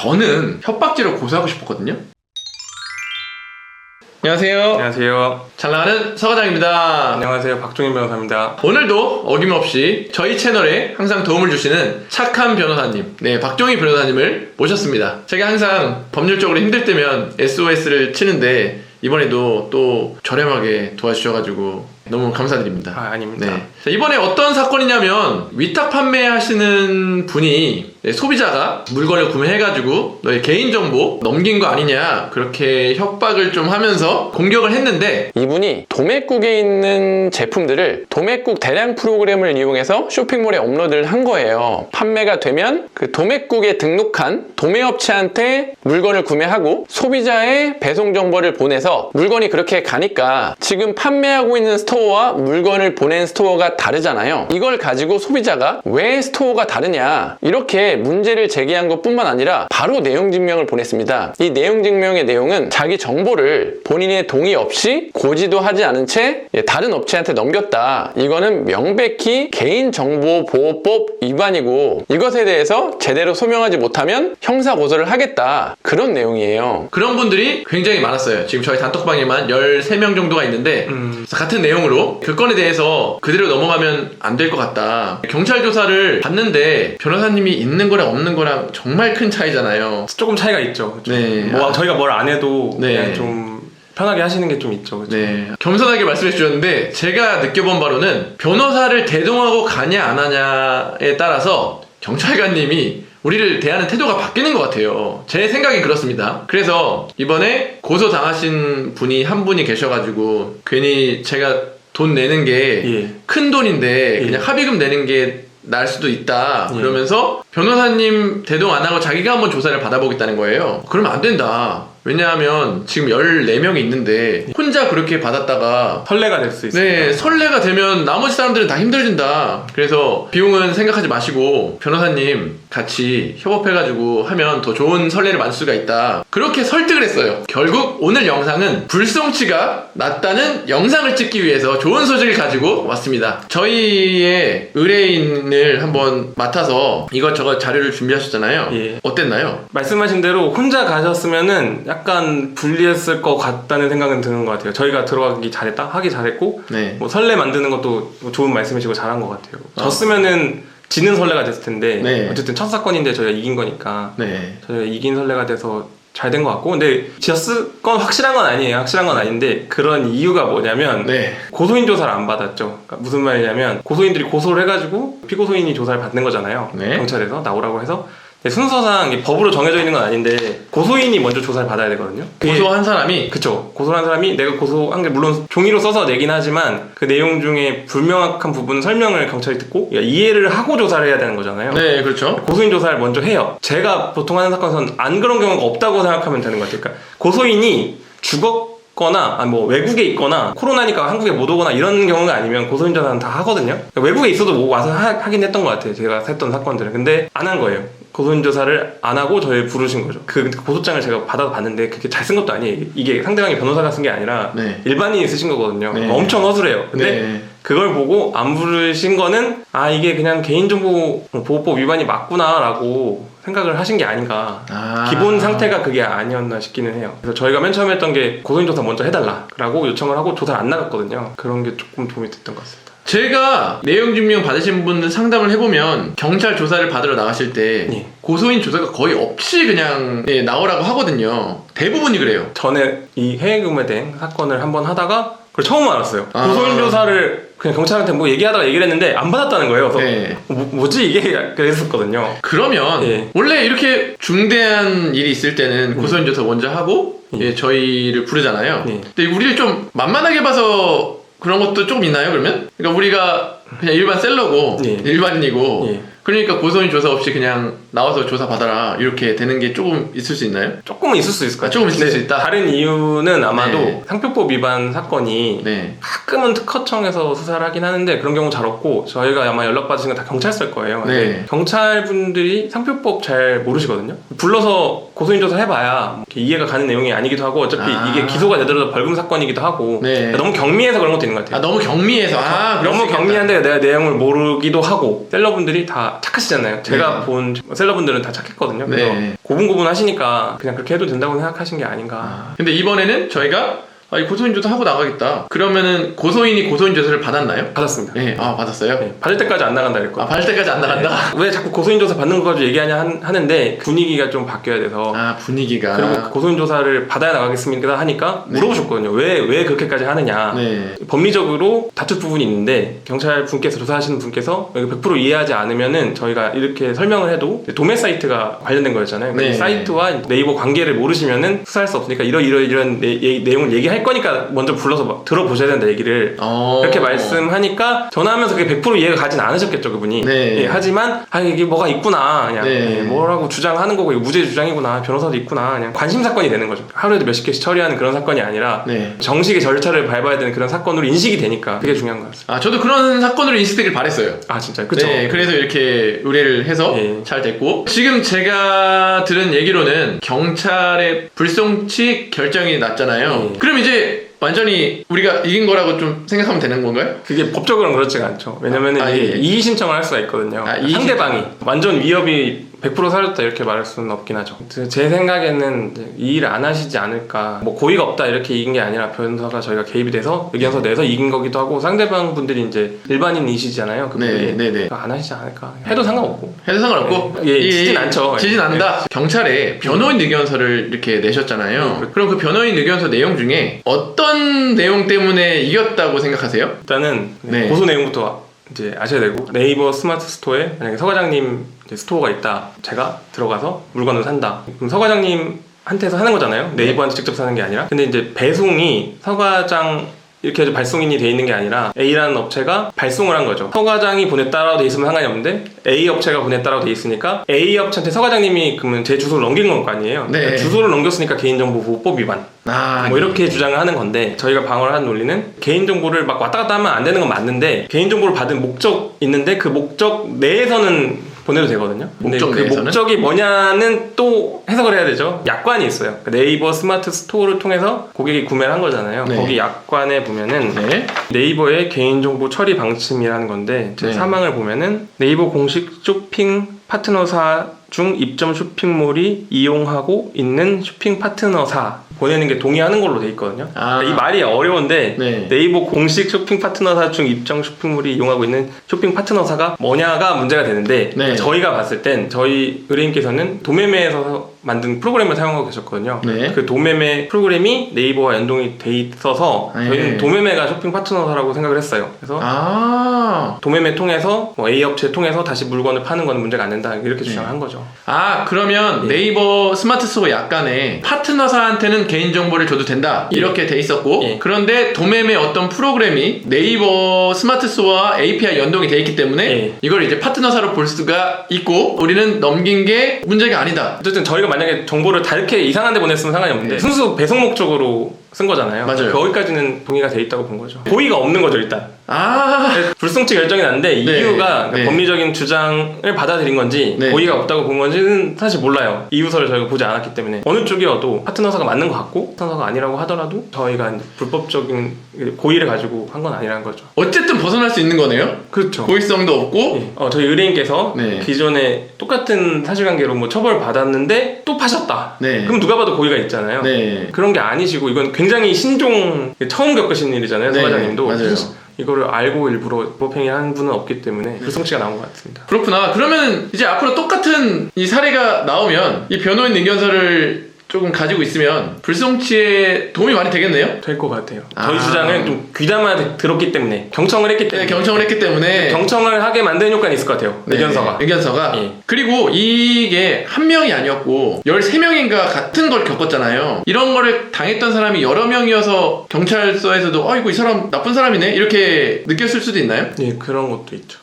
저는 협박죄로 고소하고 싶었거든요. 안녕하세요. 안녕하세요. 잘 나가는 서과장입니다. 안녕하세요. 박종인 변호사입니다. 오늘도 어김없이 저희 채널에 항상 도움을 주시는 착한 변호사님, 박종인 변호사님을 모셨습니다. 제가 항상 법률적으로 힘들 때면 SOS를 치는데 이번에도 또 저렴하게 도와주셔가지고 너무 감사드립니다. 아닙니다. 자, 이번에 어떤 사건이냐면 위탁 판매하시는 분이 소비자가 물건을 구매해가지고 너의 개인정보 넘긴 거 아니냐 그렇게 협박을 좀 하면서 공격을 했는데, 이분이 도매국에 있는 제품들을 도매국 대량 프로그램을 이용해서 쇼핑몰에 업로드를 한 거예요. 판매가 되면 그 도매국에 등록한 도매업체한테 물건을 구매하고 소비자의 배송 정보를 보내서 물건이 그렇게 가니까 지금 판매하고 있는 스토어와 물건을 보낸 스토어가 다르잖아요. 이걸 가지고 소비자가 왜 스토어가 다르냐 이렇게 문제를 제기한 것뿐만 아니라 바로 내용 증명을 보냈습니다. 이 내용 증명의 내용은 자기 정보를 본인의 동의 없이 고지도 하지 않은 채 다른 업체한테 넘겼다. 이거는 명백히 개인정보보호법 위반이고 이것에 대해서 제대로 소명하지 못하면 형사고소를 하겠다. 그런 내용이에요. 그런 분들이 굉장히 많았어요. 지금 저희 단톡방에만 13명 정도가 있는데 같은 내용으로 그 건에 대해서 그대로 넘어가면 안 될 것 같다. 경찰 조사를 받는데 변호사님이 있는 거랑 없는 거랑 정말 큰 차이잖아요. 조금 차이가 있죠. 저희가 뭘 안 해도 그냥 좀 편하게 하시는 게 좀 있죠. 그렇죠? 겸손하게 말씀해 주셨는데 제가 느껴본 바로는 변호사를 대동하고 가냐 안 하냐에 따라서 경찰관님이 우리를 대하는 태도가 바뀌는 것 같아요. 제 생각이 그렇습니다. 그래서 이번에 고소당하신 분이 한 분이 계셔가지고 괜히 제가 돈 내는 게 큰 돈인데 그냥 합의금 내는 게 날 수도 있다 그러면서 변호사님 대동 안 하고 자기가 한번 조사를 받아보겠다는 거예요. 그러면 안 된다. 왜냐하면 지금 14명이 있는데 혼자 그렇게 받았다가 선례가 될 수 있어요. 선례가 되면 나머지 사람들은 다 힘들어진다. 그래서 비용은 생각하지 마시고 변호사님 같이 협업해가지고 하면 더 좋은 선례를 만들 수가 있다. 그렇게 설득을 했어요. 결국 오늘 영상은 불송치가 났다는 영상을 찍기 위해서 좋은 소식을 가지고 왔습니다. 저희의 의뢰인을 한번 맡아서 이것저것 자료를 준비하셨잖아요. 어땠나요? 말씀하신 대로 혼자 가셨으면은 약간 불리했을 것 같다는 생각은 드는 것 같아요. 저희가 들어가기 잘했다? 하기 잘했고 뭐 선례 만드는 것도 좋은 말씀이시고 잘한 것 같아요. 졌으면은 지는 선례가 됐을 텐데 어쨌든 첫 사건인데 저희가 이긴 거니까 저희가 이긴 선례가 돼서 잘 된 것 같고, 근데 졌을 건 확실한 건 아니에요. 확실한 건 아닌데 그런 이유가 뭐냐면 고소인 조사를 안 받았죠. 그러니까 무슨 말이냐면 고소인들이 고소를 해가지고 피고소인이 조사를 받는 거잖아요. 경찰에서 나오라고 해서 순서상 법으로 정해져 있는 건 아닌데 고소인이 먼저 조사를 받아야 되거든요. 고소한 사람이? 그쵸. 고소한 사람이 내가 고소한 게 물론 종이로 써서 내긴 하지만 그 내용 중에 불명확한 부분 설명을 경찰이 듣고 이해를 하고 조사를 해야 되는 거잖아요. 네, 그렇죠. 고소인 조사를 먼저 해요. 제가 보통 하는 사건에서는 안 그런 경우가 없다고 생각하면 되는 것 같아요. 그러니까 고소인이 죽었거나 뭐 외국에 있거나 코로나니까 한국에 못 오거나 이런 경우가 아니면 고소인 조사는 다 하거든요. 그러니까 외국에 있어도 뭐 와서 하긴 했던 것 같아요. 제가 했던 사건들은. 근데 안 한 거예요. 고소인 조사를 안 하고 저희 부르신 거죠. 그 고소장을 제가 받아봤는데 그게 잘 쓴 것도 아니에요. 이게 상대방이 변호사가 쓴 게 아니라 일반인이 쓰신 거거든요. 엄청 허술해요. 근데 그걸 보고 안 부르신 거는 이게 그냥 개인정보보호법 위반이 맞구나 라고 생각을 하신 게 아닌가. 기본 상태가 그게 아니었나 싶기는 해요. 그래서 저희가 맨 처음에 했던 게 고소인 조사 먼저 해달라 라고 요청을 하고 조사를 안 나갔거든요. 그런 게 조금 도움이 됐던 것 같습니다. 제가 내용 증명 받으신 분들 상담을 해보면 경찰 조사를 받으러 나가실 때 고소인 조사가 거의 없이 그냥 나오라고 하거든요. 대부분이 그래요. 전에 이 해외 구매된 사건을 한번 하다가 그걸 처음 알았어요. 고소인 조사를 그냥 경찰한테 뭐 얘기하다가 얘기를 했는데 안 받았다는 거예요. 그래서 뭐지 이게 그랬었거든요. 그러면 원래 이렇게 중대한 일이 있을 때는 고소인 조사 먼저 하고 저희를 부르잖아요. 근데 우리를 좀 만만하게 봐서 그런 것도 조금 있나요, 그러면? 그러니까 우리가 그냥 일반 셀러고 일반인이고 그러니까 고소인 조사 없이 그냥 나와서 조사 받아라 이렇게 되는 게 조금 있을 수 있나요? 조금은 있을 수 있을 것 같아요. 조금 있을 수 있다? 다른 이유는 아마도 상표법 위반 사건이 가끔은 특허청에서 수사를 하긴 하는데 그런 경우 잘 없고 저희가 아마 연락받으신 건 다 경찰서일 거예요. 경찰분들이 상표법 잘 모르시거든요. 불러서 고소인 조사 해봐야 이해가 가는 내용이 아니기도 하고 어차피 이게 기소가 되더라도 벌금 사건이기도 하고 너무 경미해서 그런 것도 있는 것 같아요. 너무 경미해서? 너무 경미한데 내가 내용을 모르기도 하고 셀러분들이 다 다 착하시잖아요. 제가 본 셀러분들은 다 착했거든요. 그래서 네. 고분고분하시니까 그냥 그렇게 해도 된다고 생각하신 게 아닌가. 근데 이번에는 저희가 이 고소인조사 하고 나가겠다. 그러면은 고소인이 고소인조사를 받았나요? 받았습니다. 네, 받았어요? 네, 받을 때까지 안 나간다 그랬거든요. 받을 때까지 안 나간다? 왜 자꾸 고소인조사 받는 거 가지고 얘기하냐 하는데 분위기가 좀 바뀌어야 돼서 분위기가. 그리고 고소인조사를 받아야 나가겠습니까 하니까 물어보셨거든요. 왜 그렇게까지 하느냐. 네. 법리적으로 다툴 부분이 있는데 경찰 분께서 조사하시는 분께서 100% 이해하지 않으면은 저희가 이렇게 설명을 해도 도매 사이트가 관련된 거였잖아요. 네. 그 사이트와 네이버 관계를 모르시면은 수사할 수 없으니까 이런 내용을 얘기할 거니까 먼저 불러서 막 들어보셔야 된다 얘기를 그렇게 말씀하니까 전화하면서 그게 100% 이해가 가진 않으셨겠죠 그분이. 네. 예, 하지만 이게 뭐가 있구나 그냥 네. 뭐라고 주장하는 거고 이거 무죄 주장이구나 변호사도 있구나 그냥 관심 사건이 되는 거죠. 하루에도 몇십 개씩 처리하는 그런 사건이 아니라 네. 정식의 절차를 밟아야 되는 그런 사건으로 인식이 되니까 그게 중요한 것 같습니다. 저도 그런 사건으로 인식되길 바랬어요. 진짜요? 그쵸? 네, 그래서 이렇게 의뢰를 해서 예. 잘 됐고 지금 제가 들은 얘기로는 경찰의 불송치 결정이 났잖아요. 예. 그럼 이제 완전히 우리가 이긴 거라고 좀 생각하면 되는 건가요? 그게 법적으로는 그렇지가 않죠. 왜냐면은 이게 예. 이의 신청을 할 수가 있거든요. 이의 상대방이 완전 위협이 100% 사줬다 이렇게 말할 수는 없긴 하죠. 제 생각에는 이제 이 일을 안 하시지 않을까. 뭐 고의가 없다 이렇게 이긴 게 아니라 변호사가 저희가 개입이 돼서 의견서 내서 이긴 거기도 하고 상대방 분들이 이제 일반인이시잖아요. 그분이 네. 안 하시지 않을까. 해도 상관없고. 해도 상관없고 지진 않죠. 지진 않는다. 경찰에 변호인 의견서를 이렇게 내셨잖아요. 그럼 그 변호인 의견서 내용 중에 어떤 내용 때문에 이겼다고 생각하세요? 일단은 네. 고소 내용부터 이제 아셔야 되고 네이버 스마트 스토어에 만약에 서 과장님 스토어가 있다. 제가 들어가서 물건을 산다. 그럼 서 과장님한테서 하는 거잖아요. 네이버한테 직접 사는 게 아니라. 근데 이제 배송이 서 과장 이렇게 해서 발송인이 돼 있는 게 아니라 A라는 업체가 발송을 한 거죠. 서 과장이 보냈다라고 돼 있으면 상관이 없는데 A 업체가 보냈다라고 돼 있으니까 A 업체한테 서 과장님이 그러면 제 주소를 넘긴 건 거 아니에요. 네. 그러니까 주소를 넘겼으니까 개인정보보호법 위반. 뭐 이렇게 주장을 하는 건데 저희가 방어를 하는 논리는 개인정보를 막 왔다 갔다 하면 안 되는 건 맞는데 개인정보를 받은 목적 있는데 그 목적 내에서는 보내도 되거든요. 근데 목적 그 내에서는? 목적이 뭐냐는 또 해석을 해야 되죠. 약관이 있어요. 네이버 스마트 스토어를 통해서 고객이 구매를 한 거잖아요. 네. 거기 약관에 보면은 네이버의 개인정보 처리 방침이라는 건데 제 사망을 보면은 네이버 공식 쇼핑 파트너사 중 입점 쇼핑몰이 이용하고 있는 쇼핑 파트너사 보내는 게 동의하는 걸로 돼 있거든요. 이 말이 어려운데 네이버 공식 쇼핑 파트너사 중 입점 쇼핑몰이 이용하고 있는 쇼핑 파트너사가 뭐냐가 문제가 되는데 저희가 봤을 땐 저희 의뢰인께서는 도매매에서 만든 프로그램을 사용하고 계셨거든요. 그 도매매 프로그램이 네이버와 연동이 돼 있어서 저희는 도매매가 쇼핑 파트너사라고 생각을 했어요. 그래서 도매매 통해서 뭐 A 업체 통해서 다시 물건을 파는 거는 문제가 안 된다 이렇게 주장한 거죠. 그러면 네이버 스마트 스토어 약관에 파트너사한테는 개인정보를 줘도 된다 이렇게 돼 있었고 그런데 도매매 어떤 프로그램이 네이버 스마트 스토어와 API 연동이 돼 있기 때문에 이걸 이제 파트너사로 볼 수가 있고 우리는 넘긴 게 문제가 아니다. 어쨌든 저희가 만약에 정보를 다 이렇게 이상한 데 보냈으면 상관이 없는데 순수 배송 목적으로 쓴 거잖아요. 맞아요. 거기까지는 동의가 돼 있다고 본 거죠. 고의가 없는 거죠 일단. 불송치 결정이 났는데 이유가 법리적인 주장을 받아들인 건지 고의가 없다고 본 건지는 사실 몰라요. 이유서를 저희가 보지 않았기 때문에 어느 쪽이어도 파트너사가 맞는 것 같고 파트너사가 아니라고 하더라도 저희가 불법적인 고의를 가지고 한 건 아니라는 거죠. 어쨌든 벗어날 수 있는 거네요. 그렇죠. 고의성도 없고 저희 의뢰인께서 기존에 똑같은 사실관계로 뭐 처벌 받았는데 또 파셨다. 그럼 누가 봐도 고의가 있잖아요. 그런 게 아니시고 이건 굉장히 신종 처음 겪으신 일이잖아요. 서 과장님도. 맞아요. 이거를 알고 일부러 불법행위를 하는 분은 없기 때문에 불송치가 나온 것 같습니다. 그렇구나. 그러면 이제 앞으로 똑같은 이 사례가 나오면 이 변호인 의견서를 조금 가지고 있으면 불송치에 도움이 많이 되겠네요? 될 것 같아요. 저희 주장은 좀 귀담아 들었기 때문에 경청을 했기 때문에 경청을 하게 만드는 효과는 있을 것 같아요. 의견서가 그리고 이게 한 명이 아니었고 13명인가 같은 걸 겪었잖아요. 이런 거를 당했던 사람이 여러 명이어서 경찰서에서도 이거 이 사람 나쁜 사람이네 이렇게 느꼈을 수도 있나요? 네, 그런 것도 있죠.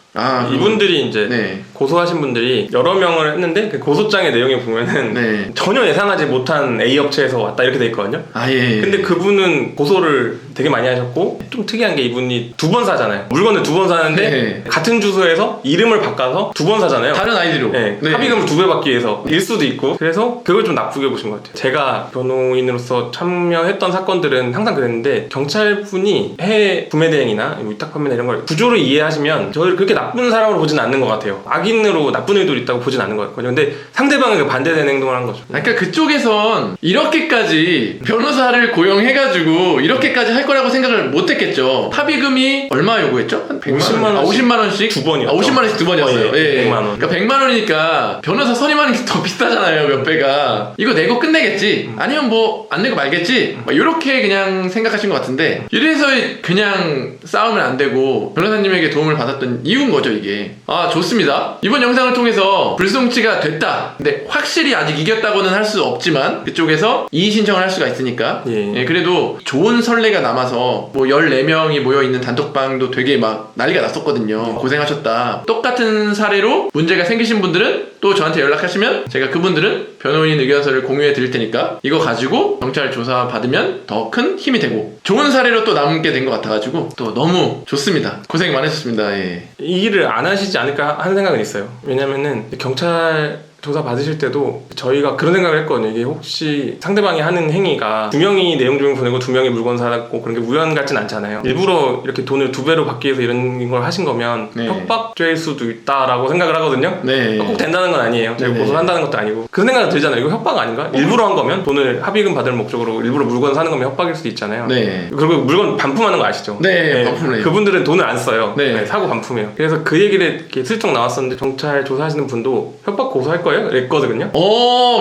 이분들이 이제 고소하신 분들이 여러 명을 했는데 그 고소장의 내용에 보면은 전혀 예상하지 못한 A 업체에서 왔다 이렇게 돼 있거든요. 근데 그분은 고소를 되게 많이 하셨고 좀 특이한 게 이분이 2번 사잖아요. 물건을 2번 사는데 네. 같은 주소에서 이름을 바꿔서 2번 사잖아요. 다른 아이디로. 네, 네. 합의금을 2배 받기 위해서 일 수도 있고 그래서 그걸 좀 나쁘게 보신 것 같아요. 제가 변호인으로서 참여했던 사건들은 항상 그랬는데 경찰분이 해외 구매 대행이나 위탁 판매나 이런 걸 구조를 이해하시면 저를 그렇게 나쁜 사람으로 보진 않는 것 같아요. 악인으로 나쁜 의도를 있다고 보진 않는 것 같거든요. 근데 상대방에게 반대되는 행동을 한 거죠. 그러니까 그쪽에선 이렇게까지 변호사를 고용해가지고 이렇게까지 할 거라고 생각을 못했겠죠. 합의금이 얼마 요구했죠? 한 50만 원씩. 50만 원씩? 2번이었죠. 50만 원씩 2번이었어요. 예, 100만 원. 그러니까 100만 원이니까 변호사 선임하는 게 더 비싸잖아요, 몇 배가. 이거 내고 끝내겠지. 아니면 뭐 안 내고 말겠지. 막 이렇게 그냥 생각하신 것 같은데 이래서 그냥 싸우면 안 되고 변호사님에게 도움을 받았던 이유인 거죠, 이게. 아, 좋습니다. 이번 영상을 통해서 불송치가 됐다. 근데 확실히 아직 이겼다고는 할 수 없지만 그쪽에서 이의 신청을 할 수가 있으니까 예. 그래도 좋은 선례가 남아서 뭐 14명이 모여있는 단톡방도 되게 막 난리가 났었거든요. 고생하셨다. 똑같은 사례로 문제가 생기신 분들은 또 저한테 연락하시면 제가 그분들은 변호인 의견서를 공유해 드릴 테니까 이거 가지고 경찰 조사 받으면 더 큰 힘이 되고 좋은 사례로 또 남게 된 것 같아가지고 또 너무 좋습니다. 고생 많으셨습니다. 예. 이 일을 안 하시지 않을까 하는 생각은 있어요. 왜냐면은 경찰 조사 받으실 때도 저희가 그런 생각을 했거든요. 이게 혹시 상대방이 하는 행위가 2명이 내용 증명 보내고 2명이 물건 사고 그런 게 우연 같진 않잖아요. 일부러 이렇게 돈을 2배로 받기 위해서 이런 걸 하신 거면 네. 협박죄일 수도 있다라고 생각을 하거든요. 네. 꼭 된다는 건 아니에요. 제가 네. 고소를 한다는 것도 아니고 그런 생각이 들잖아요. 이거 협박 아닌가? 일부러 한 거면 돈을 합의금 받을 목적으로 일부러 물건 사는 거면 협박일 수도 있잖아요. 네. 그리고 물건 반품하는 거 아시죠? 네, 반품을 해요. 그분들은 돈을 안 써요. 네. 사고 반품해요. 그래서 그 얘기를 이렇게 슬쩍 나왔었는데 경찰 조사하시는 분도 협박 고소할 거예요? 그랬거든요.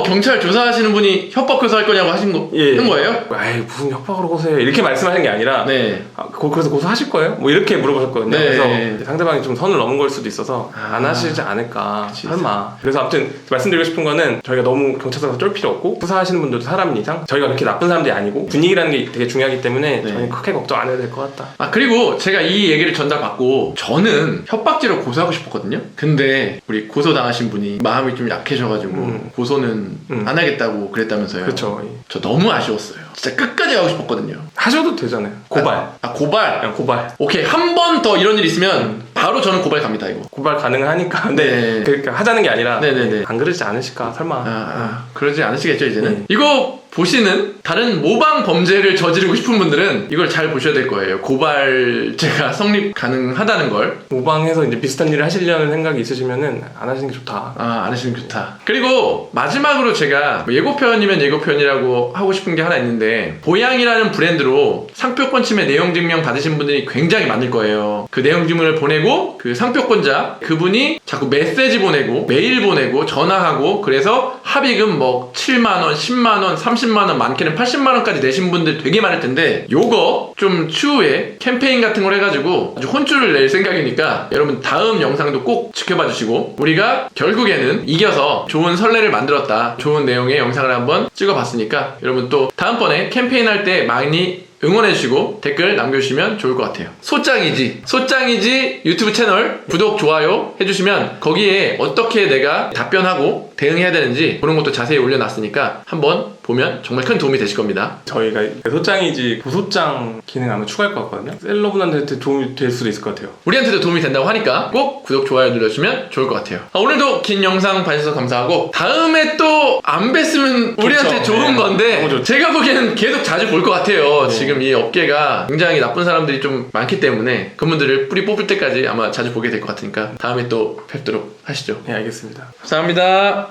경찰 조사하시는 분이 협박 고소할 거냐고 하신 거, 한 거예요? 아이 무슨 협박으로 고소해요? 이렇게 말씀하신 게 아니라 네. 그래서 고소하실 거예요? 뭐 이렇게 물어보셨거든요. 네. 그래서 상대방이 좀 선을 넘은 걸 수도 있어서 안 하시지 않을까. 그치. 설마. 그래서 아무튼 말씀드리고 싶은 거는 저희가 너무 경찰서가 쫄 필요 없고 수사하시는 분들도 사람 이상 저희가 그렇게 나쁜 사람들이 아니고 분위기라는 게 되게 중요하기 때문에 네. 저희는 크게 걱정 안 해도 될 것 같다. 아, 그리고 제가 이 얘기를 전달받고 저는 협박죄로 고소하고 싶었거든요. 근데 우리 고소당하신 분이 마음이 좀 약해져가지고 고소는 안 하겠다고 그랬다면서요. 그렇죠. 저 너무 아쉬웠어요. 진짜 끝까지 가고 싶었거든요. 하셔도 되잖아요. 고발. 고발. 그냥 고발. 오케이, 한 번 더 이런 일 있으면 바로 저는 고발 갑니다, 이거. 고발 가능하니까. 근데 네. 그러니까 하자는 게 아니라 네네네. 안 그러지 않으실까 설마. 그러지 않으시겠죠, 이제는? 네. 이거 보시는 다른 모방 범죄를 저지르고 싶은 분들은 이걸 잘 보셔야 될 거예요. 고발죄가 성립 가능하다는 걸. 모방해서 이제 비슷한 일을 하시려는 생각이 있으시면은 안 하시는 게 좋다. 안 하시는 게 좋다. 그리고 마지막으로 제가 뭐 예고편이면 예고편이라고 하고 싶은 게 하나 있는데 보양이라는 브랜드로 상표권 침해 내용 증명 받으신 분들이 굉장히 많을 거예요. 그 내용 증명을 보내고 그 상표권자 그분이 자꾸 메시지 보내고 메일 보내고 전화하고 그래서 합의금 뭐 7만원, 10만원, 30만원, 많게는 80만원까지 내신 분들 되게 많을 텐데 요거 좀 추후에 캠페인 같은 걸 해가지고 아주 혼쭐을 낼 생각이니까 여러분 다음 영상도 꼭 지켜봐 주시고 우리가 결국에는 이겨서 좋은 선례를 만들었다. 좋은 내용의 영상을 한번 찍어봤으니까 여러분 또 다음번에 캠페인 할 때 많이 응원해주시고 댓글 남겨주시면 좋을 것 같아요. 소짱이지 유튜브 채널 구독, 좋아요 해주시면 거기에 어떻게 내가 답변하고 대응해야 되는지 그런 것도 자세히 올려놨으니까 한번 보면 정말 큰 도움이 되실 겁니다. 저희가 소장이지 고소장 기능 아마 추가할 것 같거든요. 셀러분한테 도움이 될 수도 있을 것 같아요. 우리한테도 도움이 된다고 하니까 꼭 구독, 좋아요 눌러주시면 좋을 것 같아요. 오늘도 긴 영상 봐주셔서 감사하고 다음에 또 안 뵀으면 우리한테 좋죠. 좋은 네. 건데 너무 좋죠. 제가 보기에는 계속 자주 볼 것 같아요. 네. 지금 이 업계가 굉장히 나쁜 사람들이 좀 많기 때문에 그분들을 뿌리 뽑을 때까지 아마 자주 보게 될 것 같으니까 다음에 또 뵙도록 하시죠. 네, 알겠습니다. 감사합니다.